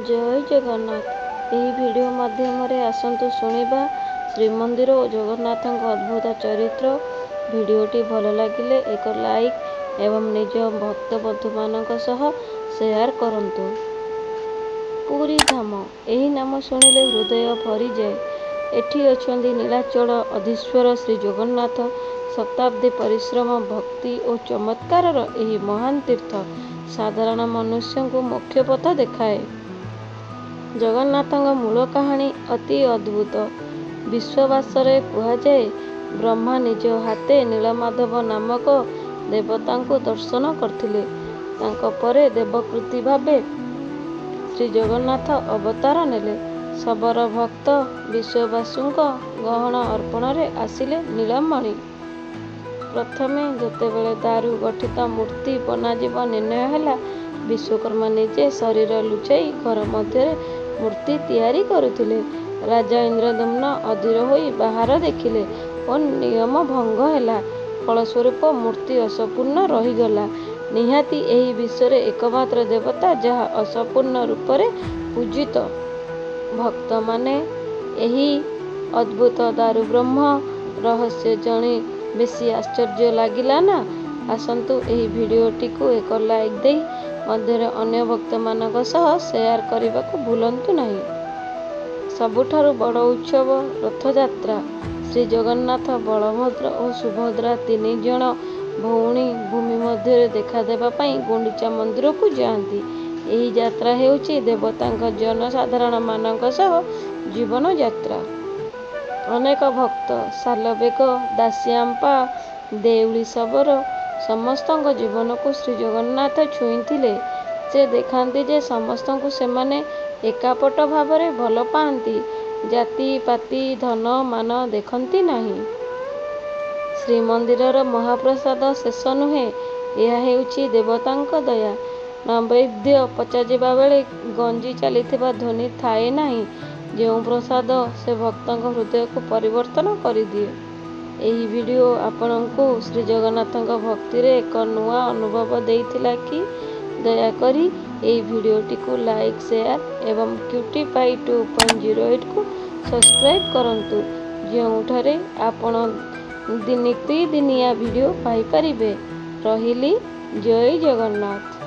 जय जगन्नाथ। यही वीडियो माध्यम आसतु शुणा श्रीमंदिर और जगन्नाथ अद्भुत चरित्र। वीडियोटी भल लगिले एक लाइक एवं निज भक्त बंधु मान शेयर करंतु। पुरी धाम यही नाम शुणिले हृदय भरी जाए। एठी अछंदी नीलाचल अधीश्वर श्री जगन्नाथ। शताब्दी परिश्रम भक्ति और चमत्कार यही महान तीर्थ साधारण मनुष्य को मोक्ष पथ देखाए। जगन्नाथ मूल कहानी अति अद्भुत। विश्ववासरे कुहाଯାए ब्रह्मा निज हाथे नीलमाधव नामक देवता को दर्शन करथिले। तांको परे देवकृति भावे श्री जगन्नाथ अवतार नेले। सबर भक्त विश्ववासुक गहन अर्पण आसिले नीलमणि। प्रथमे जेतेबेले दारू गठित मूर्ति बनाजिब निर्णय हैला, विश्वकर्मा निजे शरीर लुचाई घर मध्य मूर्ति तैयारी करुथिले। राजा इंद्रदम्न अधीर होई बाहर देखिले और नियम भंग हैला। फलस्वरूप मूर्ति असपूर्ण रहीगला। निहाती एही विश्व एकमात्र देवता जहा असपूर्ण रूप से पूजित। भक्त माने एही अद्भुत दारू ब्रह्म रहस्य जानी बेसी आश्चर्य लागिला ना। आसंतु एही वीडियोटी को एक लाइक दे मध्य अन्य भक्त मानक सह शेयर करने को भूलंतु नहीं। सबुठारु बड़ उत्सव रथयात्रा। श्री जगन्नाथ बलभद्र और सुभद्रा तीन जन भौणी भूमि मध्य देखा देबा पई गुंडीचा मंदिर को जाती। यही यात्रा हेउची देवता जनसाधारण मानक सह जीवन यात्रा। अनेक भक्त सालबेग दासियांपा देउली शबर समस्त जीवन को श्री जगन्नाथ छुईथिले। से देखाती जे समस्त को सेमाने एकापट भाव भल पाती। जाति पाति धन मान देखती नहीं। श्रीमंदिर महाप्रसाद शेष नुहे, यह हेउची देवतांक दया। नैवेद्य पचाजिबा बेले गंजी चलीथिबा ध्वनि थाए नहीं। जो प्रसाद से भक्तों हृदय को परिवर्तन कर दिए। यही वीडियो आपनको श्री जगन्नाथ भक्ति रे एक नुआ अनुभव देइथिला कि दयाकरी यही वीडियोटी को लाइक शेयर एवं क्यूटीपाई 2.08 को सब्सक्राइब करंतु। जोठारे आपण नितिदिनिया वीडियो पाई परिबे। रहिली जय जगन्नाथ।